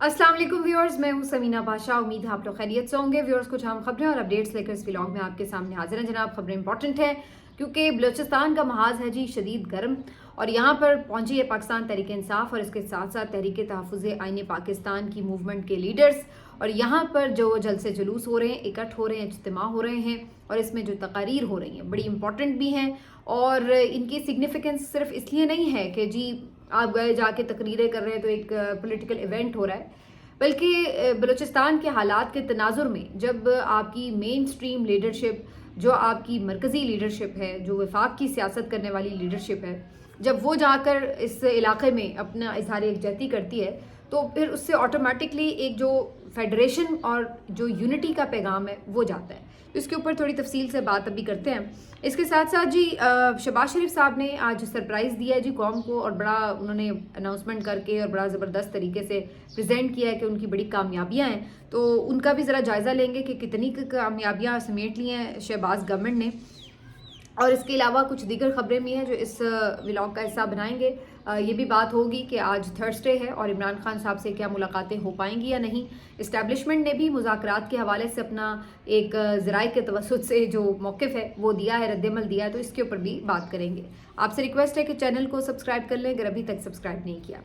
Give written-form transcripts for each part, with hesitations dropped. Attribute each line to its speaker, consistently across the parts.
Speaker 1: अस्सलाम वालेकुम व्यूअर्स, मैं हूं समीना बादशाह। उम्मीद है आप लोग खैरियत से होंगे। व्यूअर्स, कुछ अहम खबरें और अपडेट्स लेकर इस व्लॉग में आपके सामने हाजिर हैं। जनाब, खबरें इंपॉर्टेंट हैं क्योंकि बलूचिस्तान का महाज है जी शदीद गर्म, और यहाँ पर पहुंची है पाकिस्तान तहरीक इंसाफ और इसके साथ साथ तहरीक तहफ़्फ़ुज़ आईन पाकिस्तान की मूवमेंट के लीडर्स। और यहाँ पर जो जलसे जुलूस हो रहे हैं, इकट्ठ हो रहे हैं, इज्तिमा हो रहे हैं, और इसमें जो तकारीर हो रही हैं बड़ी इंपॉर्टेंट भी हैं। और इनकी सिग्निफिकेंस सिर्फ इसलिए नहीं है कि जी आप गए जाके तकरीरें कर रहे हैं तो एक पॉलिटिकल इवेंट हो रहा है, बल्कि बलूचिस्तान के हालात के तनाजुर में जब आपकी मेन स्ट्रीम लीडरशिप, जो आपकी मरकज़ी लीडरशिप है, जो वफाक की सियासत करने वाली लीडरशिप है, जब वो जाकर इस इलाके में अपना इजहार यकजहती करती है तो फिर उससे ऑटोमेटिकली एक जो फेडरेशन और जो यूनिटी का पैगाम है वो जाता है। तो इसके ऊपर थोड़ी तफसील से बात अभी करते हैं। इसके साथ साथ जी शहबाज शरीफ साहब ने आज सरप्राइज़ दिया है जी कौम को, और बड़ा उन्होंने अनाउंसमेंट करके और बड़ा ज़बरदस्त तरीके से प्रेजेंट किया है कि उनकी बड़ी कामयाबियां हैं। तो उनका भी ज़रा जायज़ा लेंगे कि कितनी कामयाबियां समेट ली हैं शहबाज गवर्नमेंट ने। और इसके अलावा कुछ दीगर खबरें भी हैं जो इस व्लॉग का हिस्सा बनाएंगे। ये भी बात होगी कि आज थर्सडे है और इमरान खान साहब से क्या मुलाकातें हो पाएंगी या नहीं। इस्टेब्लिशमेंट ने भी मुज़ाकरात के हवाले से अपना एक ज़राए के तवस्सुत से जो मौक़िफ़ है वो दिया है, रद्दमल दिया है, तो इसके ऊपर भी बात करेंगे। आपसे रिक्वेस्ट है कि चैनल को सब्सक्राइब कर लें अगर अभी तक सब्सक्राइब नहीं किया।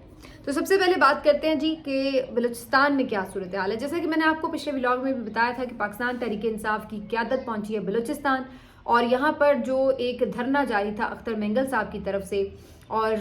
Speaker 1: तो सबसे पहले बात करते हैं जी कि बलूचिस्तान में क्या सूरत हाल है। जैसा कि मैंने आपको पिछले व्लॉग में भी बताया था कि पाकिस्तान तहरीक इंसाफ की क़यादत पहुँची है बलूचिस्तान, और यहाँ पर जो एक धरना जारी था अख्तर मेंगल साहब की तरफ से, और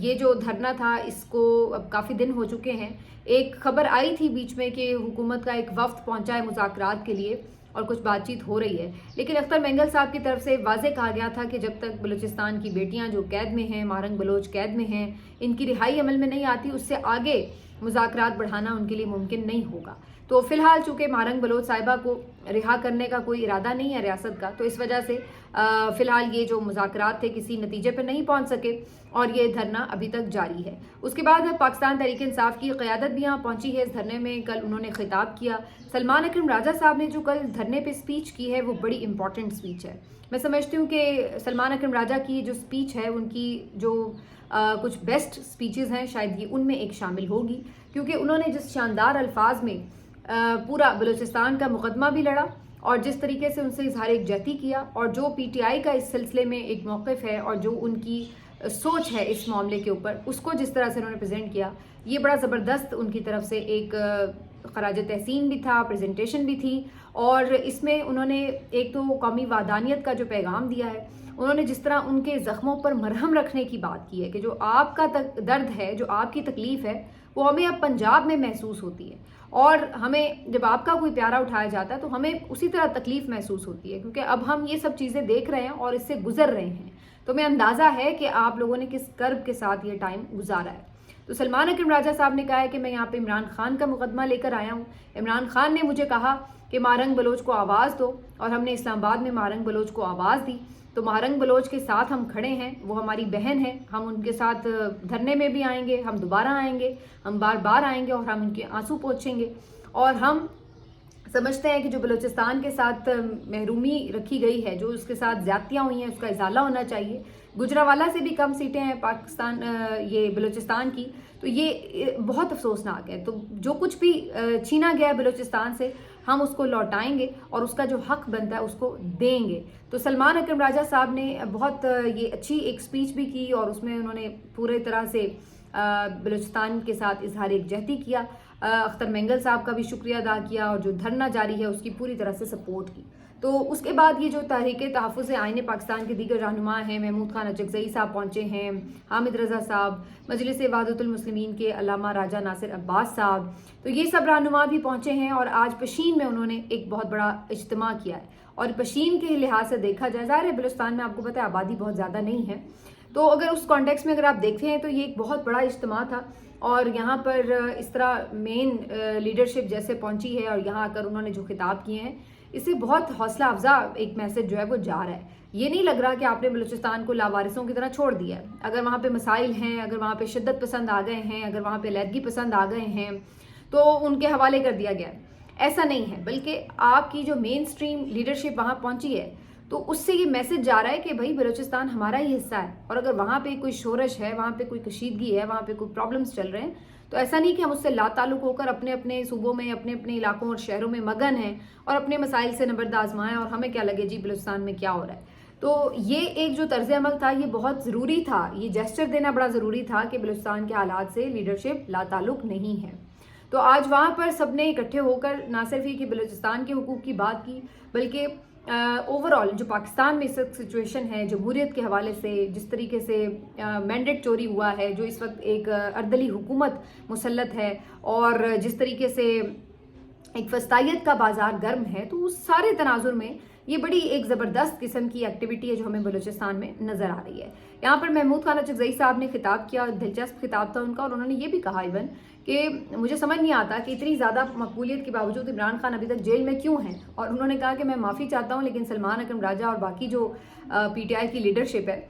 Speaker 1: ये जो धरना था इसको अब काफ़ी दिन हो चुके हैं। एक खबर आई थी बीच में कि हुकूमत का एक वफ्द पहुंचा है मुज़ाकरात के लिए और कुछ बातचीत हो रही है, लेकिन अख्तर मेंगल साहब की तरफ से वाज़ेह कहा गया था कि जब तक बलूचिस्तान की बेटियां जो कैद में हैं, मारंग बलोच कैद में हैं, इनकी रिहाई अमल में नहीं आती, उससे आगे मुज़ाकरात बढ़ाना उनके लिए मुमकिन नहीं होगा। तो फिलहाल चूँकि मारंग बलोच साहिबा को रिहा करने का कोई इरादा नहीं है रियासत का, तो इस वजह से फ़िलहाल ये जो मुज़ाकरात थे किसी नतीजे पर नहीं पहुंच सके और ये धरना अभी तक जारी है। उसके बाद पाकिस्तान तहरीक इंसाफ की क़यादत भी यहाँ पहुंची है इस धरने में। कल उन्होंने खिताब किया। सलमान अकरम राजा साहब ने जो कल धरने पे स्पीच की है वो बड़ी इंपॉर्टेंट स्पीच है। मैं समझती हूँ कि सलमान अकरम राजा की जो स्पीच है उनकी जो कुछ बेस्ट स्पीचेज़ हैं शायद ये उनमें एक शामिल होगी, क्योंकि उन्होंने जिस शानदार अल्फाज में पूरा बलूचिस्तान का मुकदमा भी लड़ा और जिस तरीके से उनसे इजहार यकजहती किया, और जो पीटीआई का इस सिलसिले में एक मौक़िफ़ है और जो उनकी सोच है इस मामले के ऊपर, उसको जिस तरह से उन्होंने प्रेजेंट किया, ये बड़ा ज़बरदस्त उनकी तरफ से एक खराज तहसीन भी था, प्रेजेंटेशन भी थी। और इसमें उन्होंने एक तो कौमी वादानियत का जो पैगाम दिया है, उन्होंने जिस तरह उनके ज़ख्मों पर मरहम रखने की बात की है कि जो आपका दर्द है, जो आपकी तकलीफ़ है, वो हमें अब पंजाब में महसूस होती है, और हमें जब आपका कोई प्यारा उठाया जाता है तो हमें उसी तरह तकलीफ़ महसूस होती है, क्योंकि अब हम ये सब चीज़ें देख रहे हैं और इससे गुजर रहे हैं। तो हमें अंदाज़ा है कि आप लोगों ने किस कर्ब के साथ ये टाइम गुजारा है। तो सलमान अकरम राजा साहब ने कहा है कि मैं यहाँ पे इमरान खान का मुकदमा लेकर आया हूँ। इमरान खान ने मुझे कहा कि मारंग बलोच को आवाज़ दो, और हमने इस्लामाबाद में मारंग बलोच को आवाज़ दी। तो मारंग बलोच के साथ हम खड़े हैं, वो हमारी बहन है, हम उनके साथ धरने में भी आएंगे, हम दोबारा आएंगे, हम बार बार आएंगे, और हम उनके आंसू पोंछेंगे। और हम समझते हैं कि जो बलूचिस्तान के साथ महरूमी रखी गई है, जो उसके साथ ज़्यादतियाँ हुई हैं, उसका इजाला होना चाहिए। गुजरावाला से भी कम सीटें हैं पाकिस्तान ये बलूचिस्तान की, तो ये बहुत अफसोसनाक है। तो जो कुछ भी छीना गया है बलूचिस्तान से, हम उसको लौटाएंगे और उसका जो हक बनता है उसको देंगे। तो सलमान अकरम राजा साहब ने बहुत ये अच्छी एक स्पीच भी की, और उसमें उन्होंने पूरे तरह से बलूचिस्तान के साथ इजहार यकजहती किया। अख्तर मेंगल साहब का भी शुक्रिया अदा किया, और जो धरना जारी है उसकी पूरी तरह से सपोर्ट की। तो उसके बाद ये जो तहरीक तहफ़्फ़ुज़ आईन पाकिस्तान के दीगर रहनुमा हैं, महमूद खान अचकज़ई साहब पहुँचे हैं, हामिद रज़ा साहब, मजलिस वहादतुल मुस्लिमीन के अल्लामा राजा नासिर अब्बास साहब, तो ये सब रहनुमा भी पहुँचे हैं। और आज पशीन में उन्होंने एक बहुत बड़ा इज्तिमा किया है। और पशीन के लिहाज से देखा जाए, ज़ाहिर है बलूचिस्तान में आपको पता है आबादी बहुत ज़्यादा नहीं है, तो अगर उस कॉन्टेक्स्ट में अगर आप देखते हैं तो ये एक बहुत बड़ा इज्तिमा था। और यहाँ पर इस तरह मेन लीडरशिप जैसे पहुँची है और यहाँ आकर उन्होंने जो खिताब किए हैं, इससे बहुत हौसला अफजा एक मैसेज जो है वो जा रहा है। ये नहीं लग रहा कि आपने बलूचिस्तान को लावारिसों की तरह छोड़ दिया है। अगर वहाँ पे मसाइल हैं, अगर वहाँ पे शिद्दत पसंद आ गए हैं, अगर वहाँ पे अलहदगी पसंद आ गए हैं, तो उनके हवाले कर दिया गया है, ऐसा नहीं है। बल्कि आपकी जो मेन स्ट्रीम लीडरशिप वहाँ पहुँची है, तो उससे ये मैसेज जा रहा है कि भाई बलूचिस्तान हमारा ही हिस्सा है, और अगर वहाँ पे कोई शोरश है, वहाँ पे कोई कशीदगी है, वहाँ पे कोई प्रॉब्लम्स चल रहे हैं, तो ऐसा नहीं कि हम उससे लाताल्लुक़ होकर अपने अपने सूबों में, अपने अपने इलाकों और शहरों में मगन हैं और अपने मसाइल से नबर्द आजमाएं और हमें क्या लगे जी बलूचिस्तान में क्या हो रहा है। तो ये एक जो तर्ज अमल था ये बहुत ज़रूरी था, ये जेस्चर देना बड़ा ज़रूरी था कि बलूचिस्तान के हालात से लीडरशिप लाताल्लुक़ नहीं है। तो आज वहाँ पर सब ने इकट्ठे होकर ना सिर्फ ही कि बलूचिस्तान के हुकूक़ की बात की, बल्कि ओवरऑल जो पाकिस्तान में इस वक्त सिचुएशन है जमहूरियत के हवाले से, जिस तरीके से मैंडेट चोरी हुआ है, जो इस वक्त एक अर्दली हुकूमत मुसल्लत है और जिस तरीके से एक फस्तायत का बाजार गर्म है, तो उस सारे तनाजुर में ये बड़ी एक ज़बरदस्त किस्म की एक्टिविटी है जो हमें बलूचिस्तान में नज़र आ रही है। यहाँ पर महमूद खान अचकज़ई साहब ने खिताब किया, दिलचस्प खिताब था उनका, और उन्होंने ये भी कहा इवन कि मुझे समझ नहीं आता कि इतनी ज़्यादा मकबूलियत के बावजूद इमरान खान अभी तक जेल में क्यों हैं। और उन्होंने कहा कि मैं माफ़ी चाहता हूँ, लेकिन सलमान अकरम राजा और बाकी जो PTI की लीडरशिप है,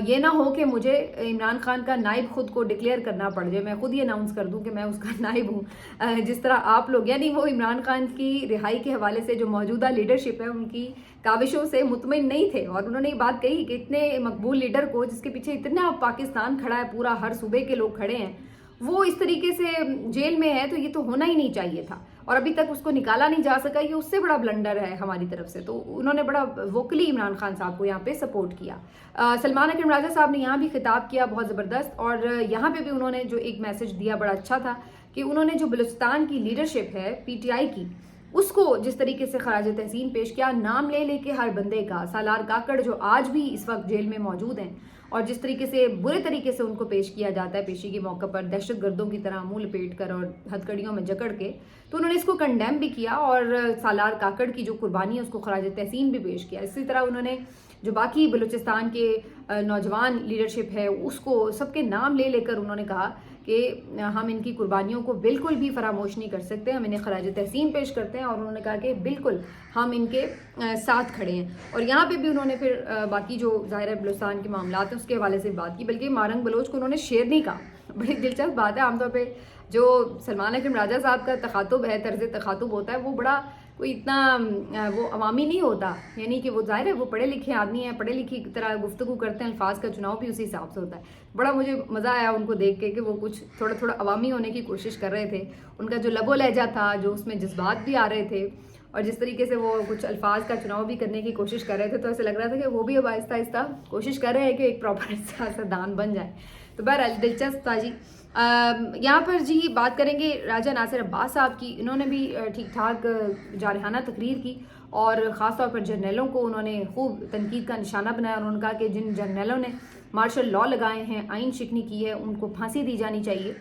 Speaker 1: ये ना हो कि मुझे इमरान खान का नायब खुद को डिक्लेयर करना पड़ जाए, मैं खुद ही अनाउंस कर दूं कि मैं उसका नायब हूँ, जिस तरह आप लोग, यानी वो इमरान खान की रिहाई के हवाले से जो मौजूदा लीडरशिप है उनकी काविशों से मुतमिन नहीं थे। और उन्होंने ये बात कही कि इतने मकबूल लीडर को, जिसके पीछे इतना पाकिस्तान खड़ा है, पूरा हर सूबे के लोग खड़े हैं, वो इस तरीके से जेल में है, तो ये तो होना ही नहीं चाहिए था और अभी तक उसको निकाला नहीं जा सका, ये उससे बड़ा ब्लंडर है हमारी तरफ से। तो उन्होंने बड़ा वोकली इमरान खान साहब को यहाँ पे सपोर्ट किया। सलमान अकरम राजा साहब ने यहाँ भी खिताब किया बहुत ज़बरदस्त, और यहाँ पे भी उन्होंने जो एक मैसेज दिया बड़ा अच्छा था कि उन्होंने जो बलूचिस्तान की लीडरशिप है PTI की, उसको जिस तरीके से खराज तहसीन पेश किया, नाम ले लेके हर बंदे का, सालार काकड़ जो आज भी इस वक्त जेल में मौजूद हैं, और जिस तरीके से बुरे तरीके से उनको पेश किया जाता है पेशी के मौके पर, दहशत गर्दों की तरह मुंह लपेट कर और हथकड़ियों में जकड़ के, तो उन्होंने इसको कंडेम भी किया और सालार काकड़ की जो कुर्बानी है उसको खराज तहसीन भी पेश किया। इसी तरह उन्होंने जो बाकी बलूचिस्तान के नौजवान लीडरशिप है उसको सबके नाम ले लेकर उन्होंने कहा कि हम इनकी कुर्बानियों को बिल्कुल भी फरामोश नहीं कर सकते, हम इन्हें खराज तहसीन पेश करते हैं, और उन्होंने कहा कि बिल्कुल हम इनके साथ खड़े हैं। और यहाँ पे भी उन्होंने फिर बाकी जो ज़ाहिर है बलूचिस्तान के मामलात हैं उसके हवाले से बात की, बल्कि मारंग बलोच को उन्होंने शेर नहीं कहा। बड़ी दिलचस्प बात है, आमतौर पर जो सलमान अकरम राजा साहब का तखातुब है, तर्ज तखातुब होता है, वो बड़ा कोई इतना वो अवामी नहीं होता, यानी कि वो ज़ाहिर है वो पढ़े लिखे आदमी हैं, पढ़े लिखे की तरह गुफ्तगू करते हैं, अल्फाज का चुनाव भी उसी हिसाब से होता है। बड़ा मुझे मज़ा आया उनको देख के कि वो कुछ थोड़ा थोड़ा अवामी होने की कोशिश कर रहे थे। उनका जो लबो लहजा था, जो उसमें जज्बात भी आ रहे थे, और जिस तरीके से वो कुछ अल्फाज का चुनाव भी करने की कोशिश कर रहे थे, तो ऐसे लग रहा था कि वो भी अब आहिस्ता आहिस्ता कोशिश कर रहे हैं कि एक प्रॉपर सियासतदान बन जाए। तो बहरहाल दिलचस्प था जी। यहाँ पर जी बात करेंगे राजा नासिर अब्बास साहब की। इन्होंने भी ठीक ठाक जारहाना तकरीर की और ख़ास तौर पर जर्नलों को उन्होंने खूब तनकीद का निशाना बनाया। उन्होंने कहा कि जिन जर्नलों ने मार्शल लॉ लगाए हैं, आइन शिकनी की है, उनको फांसी दी जानी चाहिए,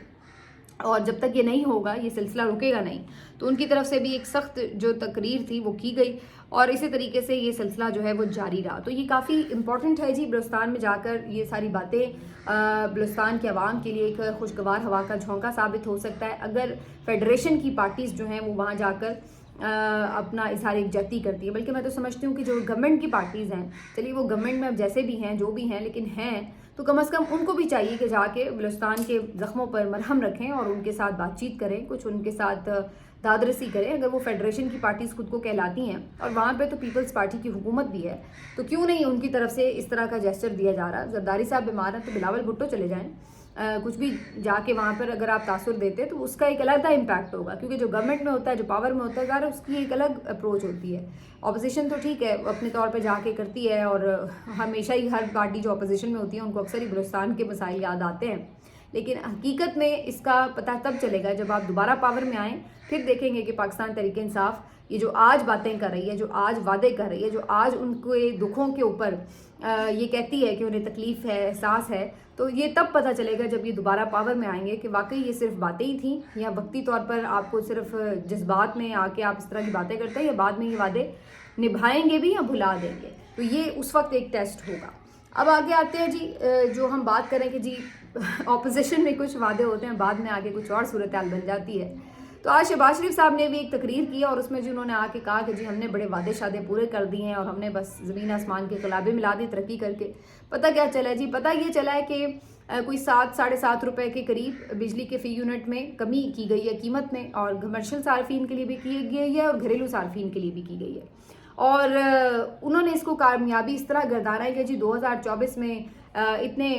Speaker 1: और जब तक ये नहीं होगा ये सिलसिला रुकेगा नहीं। तो उनकी तरफ से भी एक सख्त जो तकरीर थी वो की गई, और इसी तरीके से ये सिलसिला जो है वो जारी रहा। तो ये काफ़ी इंपॉर्टेंट है जी, बलूचिस्तान में जाकर ये सारी बातें बलूचिस्तान के अवाम के लिए एक खुशगवार हवा का झोंका साबित हो सकता है अगर फेडरेशन की पार्टीज़ जो हैं वो वहाँ जाकर अपना इजहार यकजहती करती है। बल्कि मैं तो समझती हूँ कि जो गवर्नमेंट की पार्टीज़ हैं, चलिए वो गवर्नमेंट में अब जैसे भी हैं, जो भी हैं, लेकिन हैं तो कम से कम उनको भी चाहिए कि जाके बलूचिस्तान के ज़ख्मों पर मरहम रखें और उनके साथ बातचीत करें, कुछ उनके साथ दादरसी करें। अगर वो फेडरेशन की पार्टीज़ खुद को कहलाती हैं और वहाँ पे तो पीपल्स पार्टी की हुकूमत भी है, तो क्यों नहीं उनकी तरफ से इस तरह का जेस्चर दिया जा रहा। जरदारी साहब बीमार हैं तो बिलावल भुट्टो चले जाएँ, कुछ भी जाके वहाँ पर अगर आप तासुर देते तो उसका एक अलग इम्पैक्ट होगा, क्योंकि जो गवर्नमेंट में होता है, जो पावर में होता है, ज़ाहिर उसकी एक अलग अप्रोच होती है। अपोजिशन तो ठीक है अपने तौर पे जाके करती है, और हमेशा ही हर पार्टी जो अपोजिशन में होती है उनको अक्सर ही बलूचिस्तान के मसाइल याद आते हैं, लेकिन हकीकत में इसका पता तब चलेगा जब आप दोबारा पावर में आएँ। फिर देखेंगे कि पाकिस्तान तहरीक इंसाफ ये जो आज बातें कर रही है, जो आज वादे कर रही है, जो आज उनके दुखों के ऊपर ये कहती है कि उन्हें तकलीफ़ है, एहसास है, तो ये तब पता चलेगा जब ये दोबारा पावर में आएंगे कि वाकई ये सिर्फ बातें ही थी, या वक्ती तौर पर आपको सिर्फ जज्बात में आके आप इस तरह की बातें करते हैं, या बाद में ये वादे निभाएंगे भी या भुला देंगे। तो ये उस वक्त एक टेस्ट होगा। अब आगे आते हैं जी, जो हम बात करें कि जी ऑपोजिशन में कुछ वादे होते हैं, बाद में आगे कुछ और सूरत हाल बन जाती है। तो आज शहबाज शरीफ साहब ने भी एक तकरीर की और उसमें जी उन्होंने आके कहा कि जी हमने बड़े वादे शादे पूरे कर दिए हैं और हमने बस ज़मीन आसमान के कलाबे मिला दी तरक्की करके। पता क्या चला है जी? पता ये चला है कि कोई 7 साढ़े 7 रुपए के करीब बिजली के फ़ी यूनिट में कमी की गई है कीमत में, और कमर्शियल सार्फिन के लिए भी की गई है और घरेलू सार्फिन के लिए भी की गई है। और उन्होंने इसको कामयाबी इस तरह गर्दाना है कि जी 2024 में इतने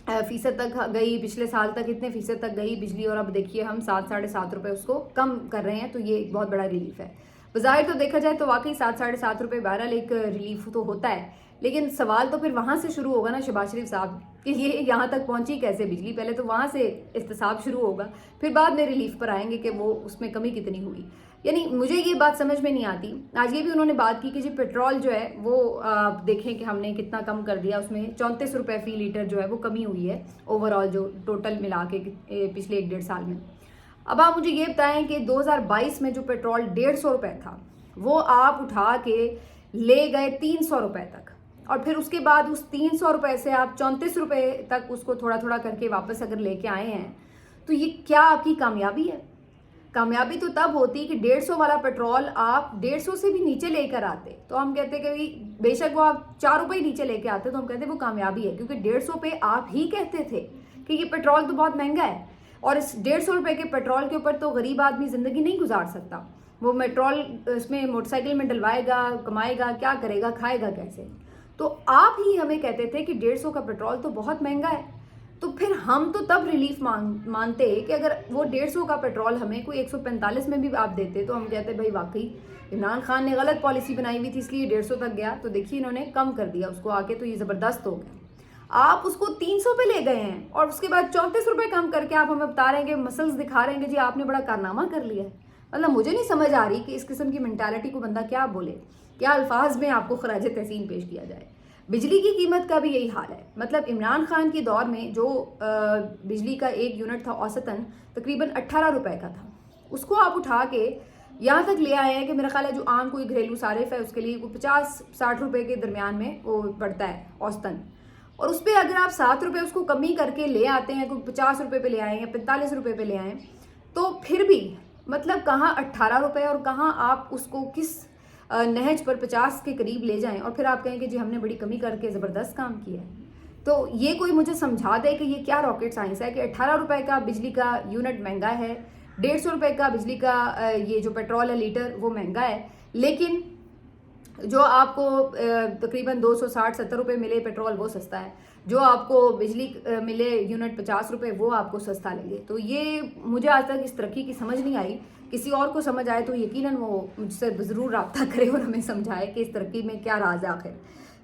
Speaker 1: फीसद तक गई, पिछले साल तक इतने फीसद तक गई बिजली, और अब देखिए हम 7-7.5 रुपये उसको कम कर रहे हैं, तो ये एक बहुत बड़ा रिलीफ है। बज़ाहिर तो देखा जाए तो वाकई 7-7.5 रुपये बहरहाल एक रिलीफ तो होता है, लेकिन सवाल तो फिर वहाँ से शुरू होगा ना शहबाज शरीफ साहब कि ये यहाँ तक पहुँची कैसे बिजली। पहले तो वहाँ से एहतसाब शुरू होगा, फिर बाद में रिलीफ पर आएंगे कि वो उसमें कमी कितनी हुई। यानी मुझे ये बात समझ में नहीं आती। आज ये भी उन्होंने बात की कि जी पेट्रोल जो है वो आप देखें कि हमने कितना कम कर दिया, उसमें 34 रुपये फी लीटर जो है वो कमी हुई है ओवरऑल जो टोटल मिला के पिछले 1-1.5 साल में। अब आप मुझे ये बताएं कि 2022 में जो पेट्रोल 150 रुपये था वो आप उठा के ले गए 300 रुपये तक, और फिर उसके बाद उस 300 रुपये से आप 34 रुपये तक उसको थोड़ा थोड़ा करके वापस अगर लेके आए हैं, तो ये क्या आपकी कामयाबी है? कामयाबी तो तब होती कि 150 वाला पेट्रोल आप 150 से भी नीचे लेकर आते, तो हम कहते कि बेशक वो आप 4 रुपये नीचे लेके आते तो हम कहते वो कामयाबी है, क्योंकि 150 पे आप ही कहते थे कि ये पेट्रोल तो बहुत महंगा है, और इस 150 रुपये के पेट्रोल के ऊपर तो गरीब आदमी ज़िंदगी नहीं गुजार सकता। वो पेट्रोल इसमें मोटरसाइकिल में डलवाएगा, कमाएगा, क्या करेगा, खाएगा कैसे? तो आप ही हमें कहते थे कि 150 का पेट्रोल तो बहुत महंगा है, तो फिर हम तो तब रिलीफ मानते कि अगर वो 150 का पेट्रोल हमें कोई 145 में भी आप देते तो हम कहते भाई वाकई इमरान खान ने गलत पॉलिसी बनाई हुई थी इसलिए 150 तक गया, तो देखिए इन्होंने कम कर दिया उसको आके, तो ये ज़बरदस्त हो गया। आप उसको 300 पे ले गए हैं और उसके बाद 34 रुपये कम करके आप हमें बता रहे हैं कि मसल्स दिखा रहे हैं कि जी आपने बड़ा कारनामा कर लिया है। मतलब मुझे नहीं समझ आ रही कि इस किस्म की मेंटालिटी को बंदा क्या बोले, क्या अल्फाज में आपको खराज तहसीन पेश किया जाए। बिजली की कीमत का भी यही हाल है। मतलब इमरान खान के दौर में जो बिजली का 1 यूनिट था औसतन तकरीबन 18 रुपये का था, उसको आप उठा के यहाँ तक ले आए हैं कि मेरा ख्याल है जो आम कोई घरेलू सारिफ है उसके लिए कोई 50-60 रुपये के दरमियान में वो पड़ता है औसतन, और उस पर अगर आप 7 रुपये उसको कमी करके ले आते हैं, कोई 50 रुपये पे ले आए या 45 रुपये पे ले आए, तो फिर भी मतलब कहाँ 18 रुपये और कहाँ आप उसको किस नहज पर 50 के करीब ले जाएं और फिर आप कहें कि जी हमने बड़ी कमी करके ज़बरदस्त काम किया है। तो ये कोई मुझे समझा दे कि ये क्या रॉकेट साइंस है कि 18 रुपये का बिजली का यूनिट महंगा है, 150 रुपये का बिजली का ये जो पेट्रोल है लीटर वो महंगा है, लेकिन जो आपको तकरीबन 260-70 रुपये मिले पेट्रोल वो सस्ता है, जो आपको बिजली मिले यूनिट 50 रुपये वो आपको सस्ता लगे। तो ये मुझे आज तक इस तरक्की की समझ नहीं आई। किसी और को समझ आए तो यकीनन वो मुझसे ज़रूर रब्ता करे और हमें समझाए कि इस तरक्की में क्या राज आखिर।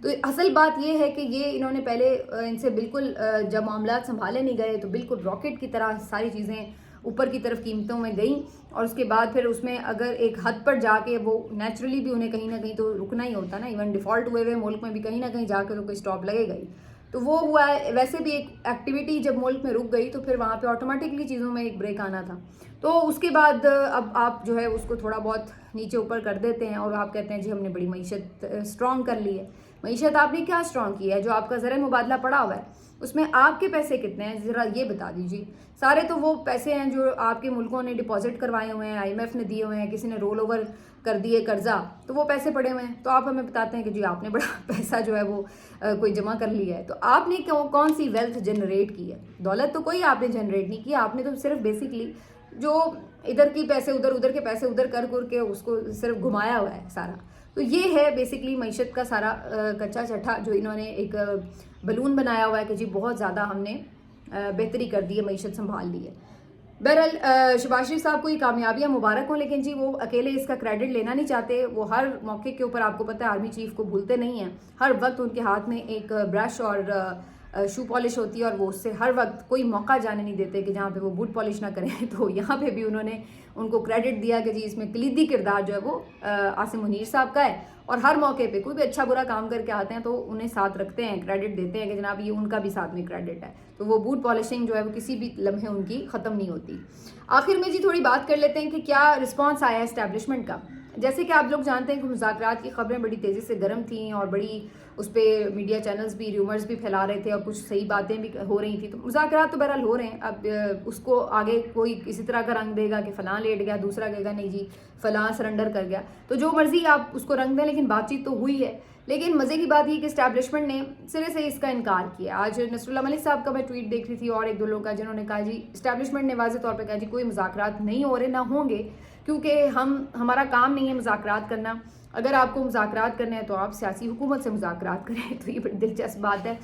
Speaker 1: तो असल बात ये है कि ये इन्होंने पहले इनसे बिल्कुल जब मामला संभाले नहीं गए तो बिल्कुल रॉकेट की तरह सारी चीज़ें ऊपर की तरफ कीमतों में गई, और उसके बाद फिर उसमें अगर एक हद पर जाके वो नेचुरली भी उन्हें कहीं ना कहीं तो रुकना ही होता ना, इवन डिफ़ॉल्ट हुए मुल्क में भी कहीं ना कहीं जाकर तो कोई स्टॉप लगेगा ही। तो वो हुआ है। वैसे भी एक एक्टिविटी जब मुल्क में रुक गई तो फिर वहाँ पे ऑटोमेटिकली चीज़ों में एक ब्रेक आना था। तो उसके बाद अब आप जो है उसको थोड़ा बहुत नीचे ऊपर कर देते हैं और आप कहते हैं जी हमने बड़ी मईशत स्ट्रॉन्ग कर ली है। मईशत आपने क्या स्ट्रॉन्ग की है? जो आपका ज़र मुबादला पड़ा हुआ है उसमें आपके पैसे कितने हैं ज़रा ये बता दीजिए। सारे तो वो पैसे हैं जो आपके मुल्कों ने डिपॉजिट करवाए हुए हैं, IMF ने दिए हुए हैं, किसी ने रोल ओवर कर दिए कर्जा, तो वो पैसे पड़े हुए हैं। तो आप हमें बताते हैं कि जी आपने बड़ा पैसा जो है वो कोई जमा कर लिया है। तो आपने कौन सी वेल्थ जनरेट की है? दौलत तो कोई आपने जनरेट नहीं की, आपने तो सिर्फ बेसिकली जो इधर की पैसे उधर, उधर के पैसे उधर कर के उसको सिर्फ घुमाया हुआ है सारा। तो ये है बेसिकली मईशत का सारा कच्चा चट्ठा जो इन्होंने एक बलून बनाया हुआ है कि जी बहुत ज़्यादा हमने बेहतरी कर दी है, मईशत संभाल ली है। बहरहाल शहबाज शरीफ साहब को ये कामयाबियाँ मुबारक हों, लेकिन जी वो अकेले इसका क्रेडिट लेना नहीं चाहते। वो हर मौके के ऊपर आपको पता है आर्मी चीफ को भूलते नहीं हैं। हर वक्त उनके हाथ में एक ब्रश और शू पॉलिश होती है और वो उससे हर वक्त कोई मौका जाने नहीं देते कि जहाँ पे वो बूट पॉलिश ना करें। तो यहाँ पे भी उन्होंने उनको क्रेडिट दिया कि जी इसमें कलीदी किरदार जो है वो आसिम मुनीर साहब का है, और हर मौके पे कोई भी अच्छा बुरा काम करके आते हैं तो उन्हें साथ रखते हैं, क्रेडिट देते हैं कि जनाब ये उनका भी साथ में क्रेडिट है। तो वो बूट पॉलिशिंग जो है वो किसी भी लम्हे उनकी ख़त्म नहीं होती। आखिर में जी थोड़ी बात कर लेते हैं कि क्या रिस्पॉन्स आया इस्टेब्लिशमेंट का। जैसे कि आप लोग जानते हैं कि मुज़ाकरात की खबरें बड़ी तेज़ी से गर्म थीं और बड़ी उस पर मीडिया चैनल्स भी रूमर्स भी फैला रहे थे और कुछ सही बातें भी हो रही थी। तो मुज़ाकरात तो बहरहाल हो रहे हैं। अब उसको आगे कोई इसी तरह का रंग देगा कि फ़लाँ लेट गया, दूसरा कहेगा नहीं जी फ़लाँ सरेंडर कर गया, तो जो मर्ज़ी आप उसको रंग दें, लेकिन बातचीत तो हुई है। लेकिन मज़े की बात ये कि इस्टेब्लिशमेंट ने सिरे से इसका इनकार किया। आज नसरुल्लाह मलिक साहब का मैं ट्वीट देख रही थी और एक दो लोगों का जिन्होंने कहा जी इस्टेब्लिशमेंट ने वाज़ेह तौर पे कहा जी कोई मुज़ाकरात नहीं हो रहे, ना होंगे, क्योंकि हमारा काम नहीं है मुज़ाकरात करना। अगर आपको मुज़ाकरात करने हैं तो आप सियासी हुकूमत से मुज़ाकरात करें। तो ये बड़ी दिलचस्प बात है।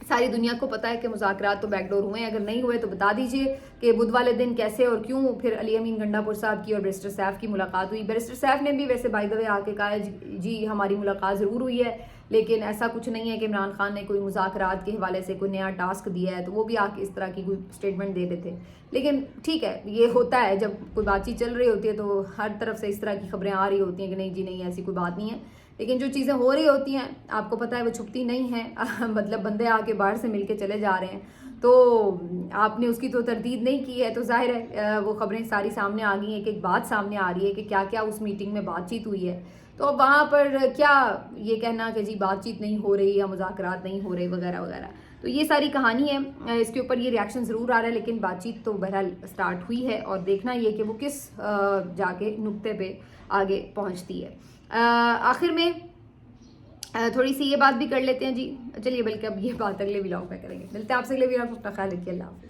Speaker 1: ساری دنیا کو پتہ ہے کہ مذاکرات تو بیک ڈور ہوئے ہیں، اگر نہیں ہوئے تو بتا دیجئے کہ بدھ والے دن کیسے اور کیوں پھر علی امین گنڈا پور صاحب کی اور بیرسٹر سیف کی ملاقات ہوئی. بیرسٹر سیف نے بھی ویسے بائی دا وے آ کے کہا جی ہماری ملاقات ضرور ہوئی ہے، لیکن ایسا کچھ نہیں ہے کہ عمران خان نے کوئی مذاکرات کے حوالے سے کوئی نیا ٹاسک دیا ہے، تو وہ بھی آ کے اس طرح کی کوئی اسٹیٹمنٹ دے دیتے. لیکن ٹھیک ہے، یہ ہوتا ہے جب کوئی بات چیت چل رہی ہوتی ہے تو ہر طرف سے اس طرح کی خبریں آ رہی ہوتی ہیں کہ نہیں جی نہیں ایسی کوئی بات نہیں ہے. لیکن جو چیزیں ہو رہی ہوتی ہیں آپ کو پتہ ہے وہ چھپتی نہیں ہیں مطلب بندے آ کے باہر سے مل کے چلے جا رہے ہیں، تو آپ نے اس کی تو تردید نہیں کی ہے، تو ظاہر ہے وہ خبریں ساری سامنے آ گئی ہیں کہ ایک بات سامنے آ رہی ہے کہ کیا کیا اس میٹنگ میں بات چیت ہوئی ہے. تو اب وہاں پر کیا یہ کہنا کہ جی بات چیت نہیں ہو رہی یا مذاکرات نہیں ہو رہے وغیرہ وغیرہ، تو یہ ساری کہانی ہے. اس کے اوپر یہ ریاکشن ضرور آ رہا ہے، لیکن بات چیت تو بہرحال سٹارٹ ہوئی ہے اور دیکھنا یہ کہ وہ کس جا کے نقطے پہ آگے پہنچتی ہے. آخر میں تھوڑی سی یہ بات بھی کر لیتے ہیں جی، چلیے بلکہ اب یہ بات اگلے ولاگ میں کریں گے. ملتے ہیں آپ سے اگلے ولاگ میں، اپنا خیال رکھیے، اللہ حافظ.